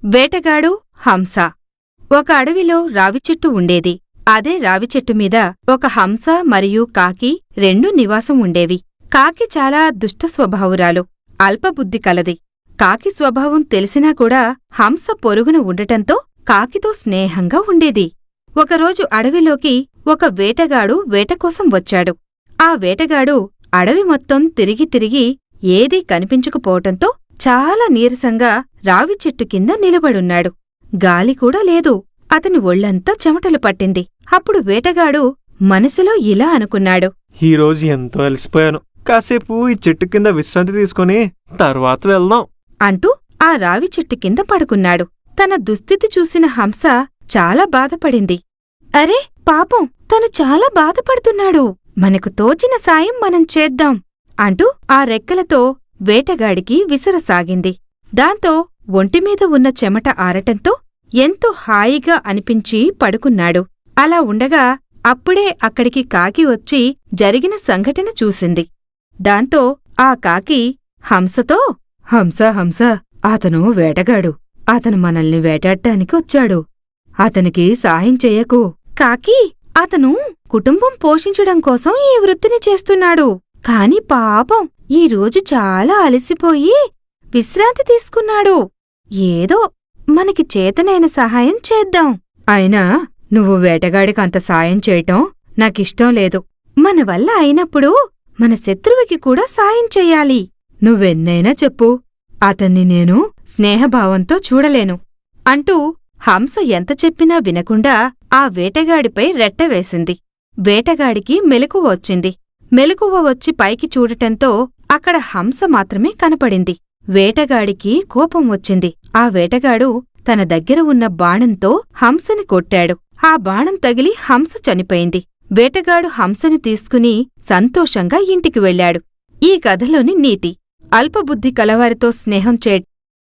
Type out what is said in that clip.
వేటగాడు హంస. ఒక అడవిలో రావిచెట్టు ఉండేది. అదే రావిచెట్టు మీద ఒక హంస మరియు కాకి రెండూ నివాసం ఉండేవి. కాకి చాలా దుష్ట స్వభావురాలు, అల్పబుద్ధి కలది. కాకి స్వభావం తెలిసినా కూడా హంస పొరుగున ఉండటంతో కాకితో స్నేహంగా ఉండేది. ఒకరోజు అడవిలోకి ఒక వేటగాడు వేటకోసం వచ్చాడు. ఆ వేటగాడు అడవి మొత్తం తిరిగి తిరిగి ఏదీ కనిపించకపోవటంతో చాలా నీరసంగా రావిచెట్టు కింద నిలబడున్నాడు. గాలికూడా లేదు. అతని ఒళ్లంతా చెమటలు పట్టింది. అప్పుడు వేటగాడు మనసులో ఇలా అనుకున్నాడు, ఈరోజు ఎంతో అలసిపోయాను. కాసేపు ఈ చెట్టు కింద విశ్రాంతి తీసుకుని తర్వాత వెళ్దాం అంటూ ఆ రావిచెట్టు కింద పడుకున్నాడు. తన దుస్థితి చూసిన హంస చాలా బాధపడింది. అరే పాపం, తను చాలా బాధపడుతున్నాడు. మనకు తోచిన సాయం మనం చేద్దాం అంటూ ఆ రెక్కలతో వేటగాడికి విసరసాగింది. దాంతో ఒంటిమీద ఉన్న చెమట ఆరటంతో ఎంతో హాయిగా అనిపించి పడుకున్నాడు. అలా ఉండగా అప్పుడే అక్కడికి కాకి వచ్చి జరిగిన సంఘటన చూసింది. దాంతో ఆ కాకి హంసతో, హంస హంస, అతను వేటగాడు. అతను మనల్ని వేటాడ్డానికి వచ్చాడు. అతనికి సాయం చెయ్యకు. కాకి, అతను కుటుంబం పోషించడం కోసం ఈ వృత్తిని చేస్తున్నాడు. కాని పాపం ఈరోజు చాలా అలసిపోయి విశ్రాంతి తీసుకున్నాడు. ఏదో మనకి చేతనైన సహాయం చేద్దాం. అయినా నువ్వు వేటగాడికంత సాయం చేయటం నాకిష్టం లేదు. మన వల్ల అయినప్పుడు మన శత్రువుకి కూడా సాయం చెయ్యాలి. నువ్వెన్నైనా చెప్పు, అతన్ని నేను స్నేహభావంతో చూడలేను అంటూ హంస ఎంత చెప్పినా వినకుండా ఆ వేటగాడిపై రెట్టవేసింది. వేటగాడికి మెలకువ వచ్చింది. మెలకువ వచ్చి పైకి చూడటంతో అక్కడ హంస మాత్రమే కనపడింది. వేటగాడికి కోపం వచ్చింది. ఆ వేటగాడు తన దగ్గర ఉన్న బాణంతో హంసని కొట్టాడు. ఆ బాణం తగిలి హంస చనిపోయింది. వేటగాడు హంసను తీసుకుని సంతోషంగా ఇంటికి వెళ్ళాడు. ఈ కథలోని నీతి: అల్పబుద్ధి కలవారితో స్నేహం